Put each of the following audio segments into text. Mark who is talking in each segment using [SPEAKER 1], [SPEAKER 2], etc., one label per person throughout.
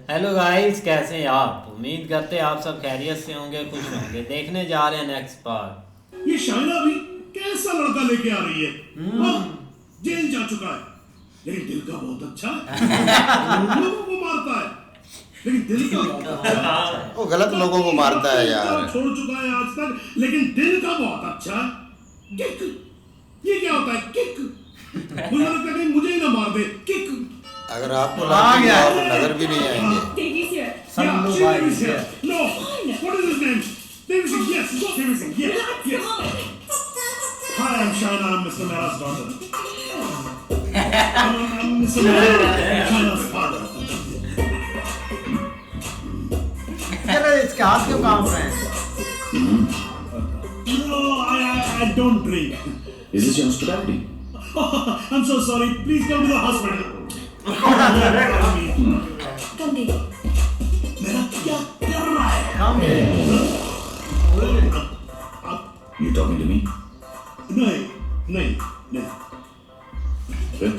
[SPEAKER 1] Hello guys, कैसे हैं आप? उम्मीद करते हैं आप सब खैरियत से होंगे, खुश होंगे। देखने जा रहे हैं नेक्स्ट पार्ट।
[SPEAKER 2] ये शायरा भी कैसा लड़का लेके आ रही है? जेल जा चुका है लेकिन दिल का बहुत अच्छा है। लोगों को मारता है लेकिन दिल का बहुत अच्छा है।
[SPEAKER 3] वो गलत लोगों को मारता है यार।
[SPEAKER 2] छोड़ चुका है आज तक लेकिन दिल का बहुत अच्छा है। किक, ये क्या होता है? किक। मुझे लगता है कहीं मुझे ही ना मार दे। किक।
[SPEAKER 3] अगर आपको लग गया तो नजर भी नहीं आएंगे।
[SPEAKER 4] Davey's here.
[SPEAKER 2] Yeah, Davy's here. No, what is his name? Davy's here. Yes, Davy's here. Yes, yes. Hi, I'm Shaina. I'm Mr. Mehra's daughter. I'm Mr. Mehra, Shaina's father.
[SPEAKER 5] चलो इसके हाथ क्यों काम रहे हैं?
[SPEAKER 2] No, I don't drink.
[SPEAKER 6] Is this your hospitality?
[SPEAKER 2] I'm so sorry. Please come to the hospital.
[SPEAKER 4] Come, Davey.
[SPEAKER 2] मेरा क्या कर रहा है?
[SPEAKER 5] काम
[SPEAKER 6] You talking to me?
[SPEAKER 2] नहीं, नहीं, नहीं.
[SPEAKER 6] फिर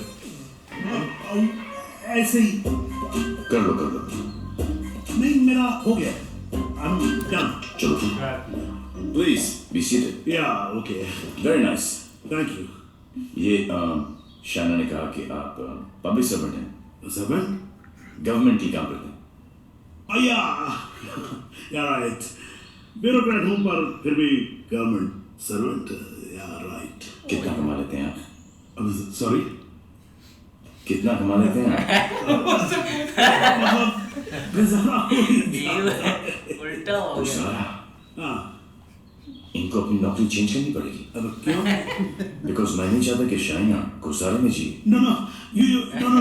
[SPEAKER 2] ऐसे ही.
[SPEAKER 6] कर लो.
[SPEAKER 2] नहीं, मेरा हो गया. I'm done.
[SPEAKER 6] चलो. Please be seated.
[SPEAKER 2] Yeah, okay.
[SPEAKER 6] Very nice.
[SPEAKER 2] Thank you.
[SPEAKER 6] ये शाना ने कहा कि आप पब्लिक सर्वेंट हैं,
[SPEAKER 2] Servant?
[SPEAKER 6] गवर्नमेंट की काम करते हैं.
[SPEAKER 2] Oh yeah, right. ब्यूरोक्रेट हूँ पर फिर भी गवर्नमेंट सर्वेंट. राइट.
[SPEAKER 6] कितना कमा लेते हैं आप?
[SPEAKER 2] सॉरी.
[SPEAKER 6] कितना कमा लेते हैं आप?
[SPEAKER 1] उल्टा हो गया।
[SPEAKER 6] सारा
[SPEAKER 2] हाँ.
[SPEAKER 6] इनको अपनी नौकरी चेंज करनी पड़ेगी.
[SPEAKER 2] अब क्यों?
[SPEAKER 6] बिकॉज मैं नहीं चाहता कि शाइना गुजारे में जी.
[SPEAKER 2] No. You don't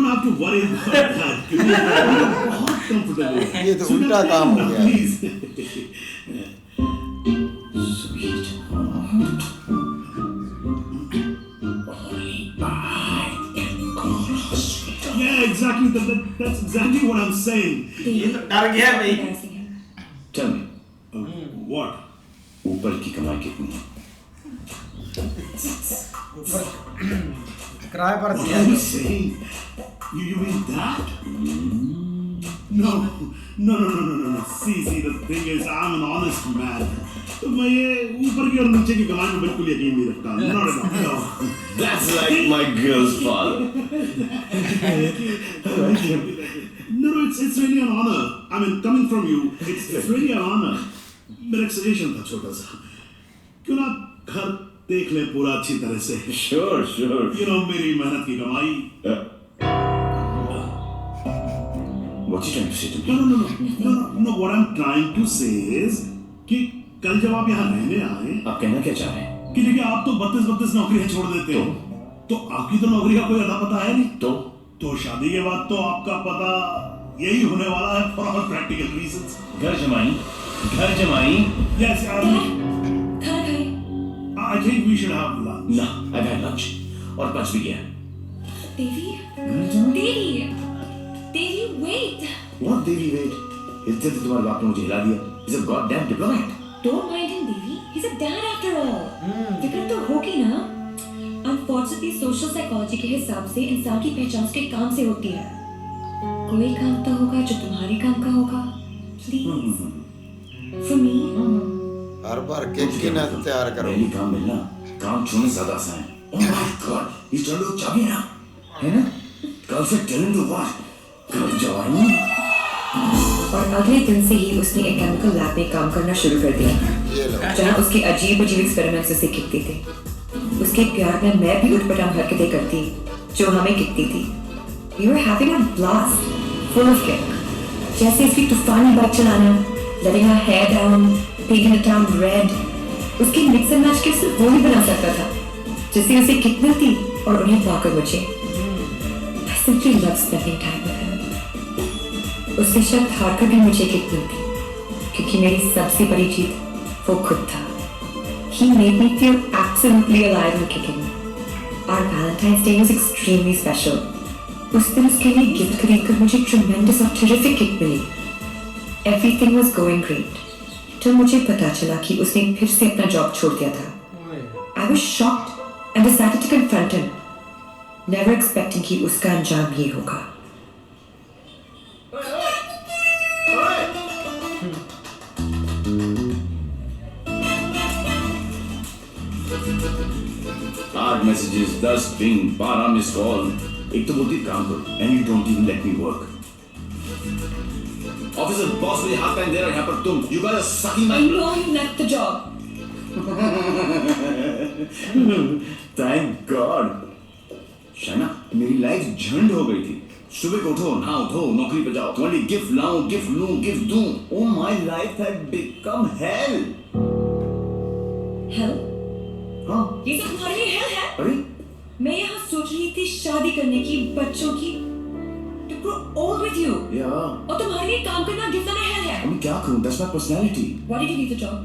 [SPEAKER 2] have to worry about that. बहुत comfortable.
[SPEAKER 3] ये तो उल्टा काम हो गया.
[SPEAKER 2] Please.
[SPEAKER 6] Sweet
[SPEAKER 2] Yeah, exactly. That's exactly what I'm saying.
[SPEAKER 5] ये तो डर गया भाई।
[SPEAKER 4] Embarrassing him.
[SPEAKER 6] Tell me,
[SPEAKER 2] What?
[SPEAKER 6] ऊपर की कमाई कितनी है?
[SPEAKER 5] किराए पर
[SPEAKER 2] What
[SPEAKER 5] दिया
[SPEAKER 2] are you
[SPEAKER 5] तो।
[SPEAKER 2] saying? You mean that? No. See, the thing is, I'm an honest man. तो मैं ये ऊपर की और नीचे की कमाई में बिल्कुल यकीन नहीं रखता. Not at all. No.
[SPEAKER 6] That's like my girl's father.
[SPEAKER 2] No, it's really an honor. I mean, coming from you, it's really an honor. मेरा एक सजेशन था छोटा सा. क्यों ना घर देख ले पूरा अच्छी तरह से.
[SPEAKER 6] Sure.
[SPEAKER 2] मेरी मेहनत की कमाई.
[SPEAKER 6] What you trying to say to me?
[SPEAKER 2] No. What I'm trying to say is कि कल जब आप यहाँ रहने आए,
[SPEAKER 6] आप कहना क्या चाह रहे हैं?
[SPEAKER 2] कि देखिए आप तो 32 नौकरियां छोड़ देते हो. तो आपकी तो नौकरी का कोई अता पता है नहीं. तो शादी के बाद तो आपका पता यही होने वाला है for all practical reasons.
[SPEAKER 6] घर जमाई.
[SPEAKER 2] Yes,
[SPEAKER 4] खाना खाए.
[SPEAKER 2] I think we should have lunch.
[SPEAKER 6] ना, I've had lunch और बच भी गया.
[SPEAKER 4] Davey, wait.
[SPEAKER 6] What Devi, wait? इतने तो तुम्हारे बाप ने मुझे हिला दिया. He's a goddamn diplomat.
[SPEAKER 4] Don't mind him, Davey. He's a dad after all. फिक्र तो होगी ना. Unfortunately, social psychology के हिसाब से इंसान की पहचान उसके काम से होती है. कोई काम तो होगा जो तुम्हारे काम का होगा. Please. For me.
[SPEAKER 3] Her bar cake की ना तैयार करो.
[SPEAKER 6] पहली काम मिलना, काम छोड़ने ज्यादा आसान है. Oh my God, he's trying to चाबी ना, है ना? कल से tell him to what? कल जवानी.
[SPEAKER 4] और अगले दिन से ही उसने एक केमिकल लैब में काम करना शुरू कर दिया,
[SPEAKER 3] ये लो.
[SPEAKER 4] जहाँ उसके अजीब एक्सपेरिमेंट्स उसे खिंचते थे. उसके प्यार में मैं भी उठपटांग हरकतें करती जो हमें खिंचती थी. We were having a blast, full of kick. जैसे इसकी तूफानी बाइक चलाना, letting her hair down, painting the town red. उसकी मिक्स एंड मैच के सिर्फ वो ही बना सकता था, जिससे उसे किक मिलती और उन्हें पाकर मुझे. I simply love spending time with him. उससे शब्द हारकर भी मुझे किक मिलती, क्योंकि मेरी सबसे बड़ी जीत वो खुद था. He made me feel absolutely alive and kicking. Our Valentine's Day was extremely special. उस दिन उसके लिए गिफ्ट खरीदकर मुझे tremendous और terrific kick milli. Everything was going great. तो मुझे पता चला कि उसने फिर से अपना जॉब छोड़ दिया था. I was shocked and decided to confront him, never expecting कि उसका अंजाम ये होगा.
[SPEAKER 6] Messages, 10 ping, 12 miss call. एक तो बोलती काम करो and you don't even let me work. Officer boss मुझे हाथ पैन दे रहा है, यहाँ पर तुम you guys are sucking my.
[SPEAKER 4] I know you left the job.
[SPEAKER 6] Thank God. Shaina, मेरी लाइफ झंड हो गई थी। सुबह को उठो, नहाओ धो, नौकरी पे जाओ, तुम्हारी गिफ्ट लाऊं, गिफ्ट लूं, गिफ्ट दूं। Oh my life had become hell.
[SPEAKER 4] Hell?
[SPEAKER 6] हाँ,
[SPEAKER 4] ये सब तुम्हारे लिए hell है?
[SPEAKER 6] अरे
[SPEAKER 4] मैं यहाँ सोच रही थी शादी करने की, बच्चों की, to grow old with you.
[SPEAKER 6] यार,
[SPEAKER 4] और तुम्हारे लिए काम करना, गिफ्ट लाना hell है.
[SPEAKER 6] मैं क्या करूं? That's my personality.
[SPEAKER 4] Why did you leave the job?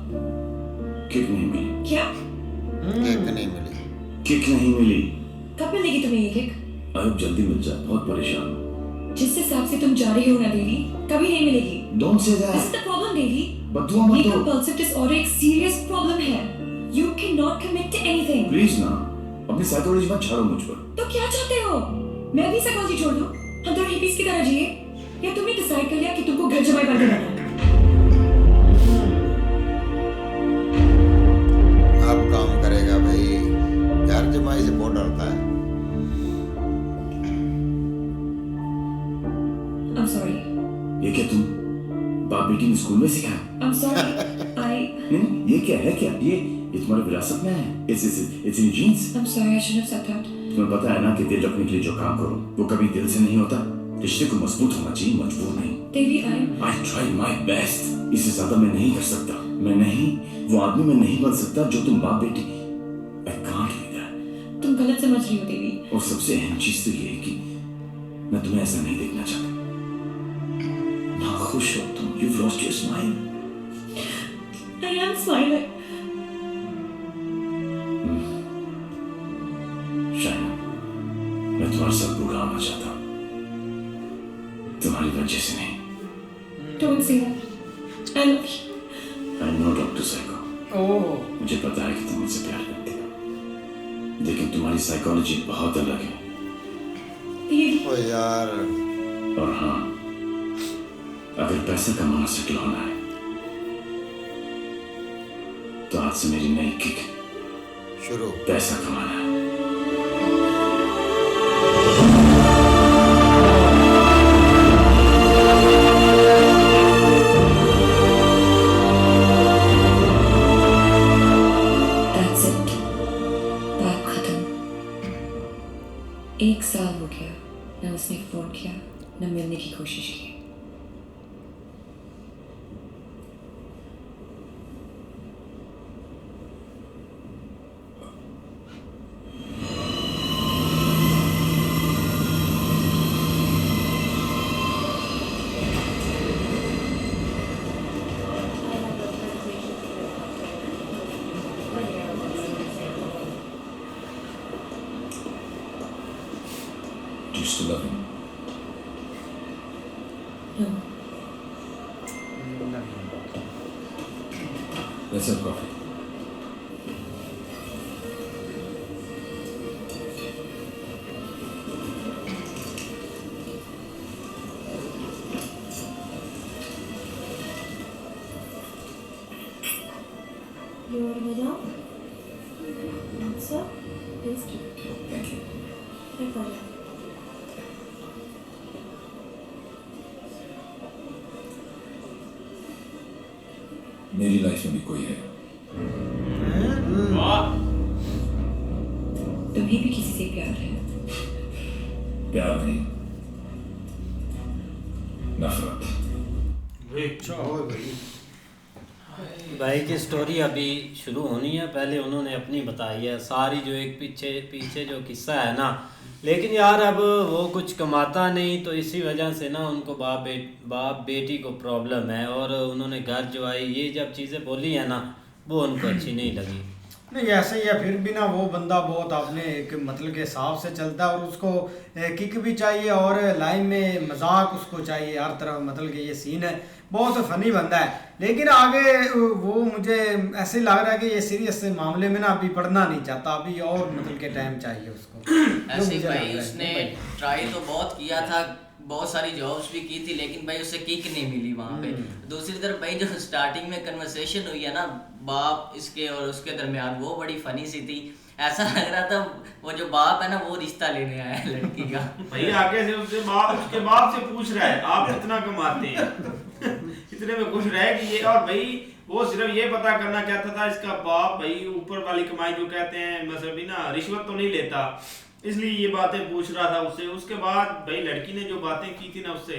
[SPEAKER 6] Kick नहीं मिली।
[SPEAKER 4] क्या?
[SPEAKER 3] केक नहीं मिली।
[SPEAKER 6] किक नहीं मिली।
[SPEAKER 4] कब मिलेगी तुम्हें ये किक?
[SPEAKER 6] अब जल्दी मिल जाए, बहुत परेशान हूं।
[SPEAKER 4] जिस हिसाब से तुम जा रही हो ना देवी, कभी नहीं मिलेगी.
[SPEAKER 6] Don't say
[SPEAKER 4] This is
[SPEAKER 6] that.
[SPEAKER 4] the problem, देवी.
[SPEAKER 6] बदुआ मत
[SPEAKER 4] ये
[SPEAKER 6] दो।
[SPEAKER 4] compulsive disorder एक serious problem है. You cannot commit to anything.
[SPEAKER 6] Please ना, अपनी साइकोलॉजी मत झाड़ो मुझ पर।
[SPEAKER 4] तो क्या चाहते हो? मैं भी साइकोलॉजी छोड़ दूं? हम दोनों हिपीज की तरह जिए? या तुमने डिसाइड कर लिया कि तुमको घर जमाई बन के रहना है?
[SPEAKER 3] अब काम करेगा भाई, घर जमाई से बहुत डरता है।
[SPEAKER 4] I'm sorry.
[SPEAKER 6] ये क्या तुम बाप बेटी ने स्कूल में सिखाया?
[SPEAKER 4] I'm sorry.
[SPEAKER 6] नहीं, ये क्या है क्या? ये तुम्हारी विरासत में है। It's in your genes.
[SPEAKER 4] I'm sorry. I shouldn't have said that.
[SPEAKER 6] तुम्हें पता है ना कि दिल रखने के लिए जो काम करो वो कभी दिल से नहीं होता। रिश्ते को मजबूत होना चाहिए, मजबूर नहीं।
[SPEAKER 4] Devi,
[SPEAKER 6] I tried my best. इससे ज्यादा मैं नहीं कर सकता। मैं नहीं, वो आदमी मैं नहीं बन सकता जो तुम बाप बेटी। I can't be that.
[SPEAKER 4] तुम गलत समझ रही हो देवी.
[SPEAKER 6] और सबसे अहम चीज तो ये है कि मैं तुम्हें ऐसा नहीं देखना चाहता। ना खुश हो तुम। You've lost your smile.
[SPEAKER 4] I am smiling.
[SPEAKER 6] Shaina, मैं तुम्हारे साथ बुरा होना चाहता हूँ, तुम्हारी वजह से नहीं।
[SPEAKER 4] Don't say that. I love you.
[SPEAKER 6] I know Dr. Psycho.
[SPEAKER 5] ओह,
[SPEAKER 6] मुझे पता है कि तुम मुझसे प्यार करती हो, लेकिन तुम्हारी साइकोलॉजी बहुत अलग है।
[SPEAKER 4] Devi.
[SPEAKER 3] ओ यार,
[SPEAKER 6] और हाँ, अगर पैसा कमाना सेटल होना है तो आज से मेरी नई किक
[SPEAKER 3] शुरू।
[SPEAKER 6] पैसा कमाना है।
[SPEAKER 4] That's it. बात खत्म. 1 साल हो गया, न उसने फोन किया, न मिलने की कोशिश की.
[SPEAKER 6] Do you still love him?
[SPEAKER 4] No.
[SPEAKER 6] Let's have coffee.
[SPEAKER 7] You order it out? Sir, please do.
[SPEAKER 6] Thank you.
[SPEAKER 7] No problem.
[SPEAKER 6] मेरी लाइफ में भी कोई है।
[SPEAKER 4] तुम्हें भी किसी से प्यार है?
[SPEAKER 6] प्यार नहीं, नफरत।
[SPEAKER 1] भाई की स्टोरी अभी शुरू होनी है, पहले उन्होंने अपनी बताई है सारी, जो एक पीछे पीछे जो किस्सा है ना। लेकिन यार अब वो कुछ कमाता नहीं, तो इसी वजह से ना उनको बाप बेटी को प्रॉब्लम है, और उन्होंने घर जो आई ये जब चीज़ें बोली है ना वो उनको अच्छी नहीं लगी।
[SPEAKER 5] नहीं ऐसे ही है, फिर भी ना वो बंदा बहुत अपने एक मतलब के हिसाब से चलता है, और उसको किक भी चाहिए और लाइन में मजाक उसको चाहिए हर तरह। मतलब कि ये सीन है, बहुत फनी बंदा है, लेकिन आगे वो मुझे ऐसे लग रहा है कि ये सीरियस मामले में ना अभी पढ़ना नहीं चाहता, अभी और मतलब के टाइम चाहिए उसको।
[SPEAKER 8] ऐसे ही भाई उसने ट्राई तो बहुत किया था, बहुत सारी जॉब्स भी की थी, लेकिन भाई उसे किक नहीं मिली वहाँ पे। दूसरी तरफ भाई जो स्टार्टिंग में कन्वर्सेशन हुई है ना बाप इसके और उसके दरमियान, वो बड़ी फनी सी थी। ऐसा लग रहा था वो जो बाप है ना वो रिश्ता लेने आया है लड़की का।
[SPEAKER 9] भाई आगे से उसके बाप से पूछ रहा है आप कितना कमाते हैं इतने में खुश रहे कि ये, और भाई वो सिर्फ ये पता करना चाहता था इसका बाप भाई ऊपर वाली कमाई जो कहते हैं मतलब ना रिश्वत तो नहीं लेता, इसलिए ये बातें पूछ रहा था उससे। उसके बाद भाई लड़की ने जो बातें की थी ना उससे,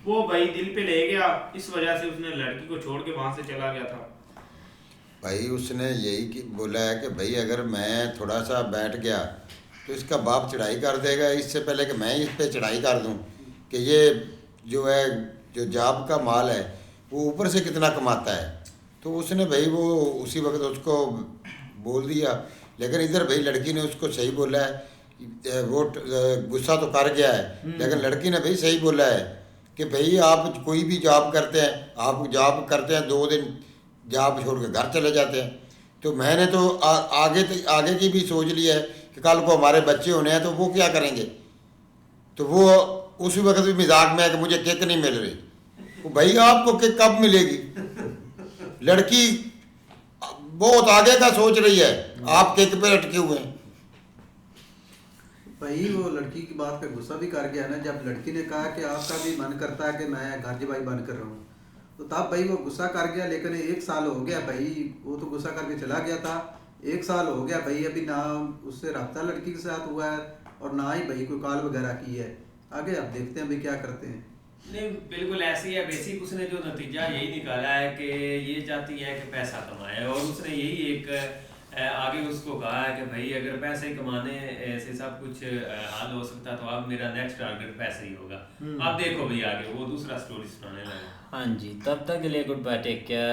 [SPEAKER 9] वो भाई दिल पे ले गया, इस वजह से उसने लड़की को छोड़ के वहां से चला गया था।
[SPEAKER 3] भाई उसने यही बोला है कि भाई अगर मैं थोड़ा सा बैठ गया तो इसका बाप चढ़ाई कर देगा, इससे पहले कि मैं इस पे चढ़ाई कर दूं कि ये जो है जो जॉब का माल है वो ऊपर से कितना कमाता है। तो उसने भाई वो उसी वक्त उसको बोल दिया, लेकिन इधर भाई लड़की ने उसको सही बोला है, वो गुस्सा तो कर गया है लेकिन लड़की ने भाई सही बोला है कि भाई आप कोई भी जॉब करते हैं, आप जॉब करते हैं 2 दिन जॉब छोड़ के घर चले जाते हैं, तो मैंने तो आगे की भी सोच लिया है कि कल को हमारे बच्चे होने हैं तो वो क्या करेंगे। तो वो उस वक्त भी मजाक में है कि मुझे किक नहीं मिल रही। तो भाई आपको किक कब मिलेगी, लड़की बहुत आगे का सोच रही है, आप किक पे अटके हुए हैं।
[SPEAKER 10] भाई वो लड़की की बात पे गुस्सा भी कर गया ना, जब लड़की ने कहा कि आपका भी मन करता है कि मैं घर जवाई बन कर रहा हूँ, तो तब भाई वो गुस्सा कर गया। लेकिन 1 साल हो गया भाई, वो तो गुस्सा करके चला गया था। 1 साल हो गया भाई, अभी ना उससे रब्ता लड़की के साथ हुआ है और ना ही भाई कोई कॉल वगैरह की है। आगे अब देखते हैं भाई क्या करते हैं।
[SPEAKER 9] नहीं बिल्कुल ऐसी है, बेसिक उसने जो नतीजा यही निकाला है कि ये चाहती है कि पैसा कमाए, और उसने यही एक आगे उसको कहा है कि भाई अगर पैसे कमाने से सब कुछ हल हो सकता तो अब मेरा नेक्स्ट टारगेट पैसे ही होगा। अब देखो भाई आगे वो दूसरा स्टोरी सुनाने लगा।
[SPEAKER 1] हाँ जी, तब तक के लिए गुड बाय, टेक केयर।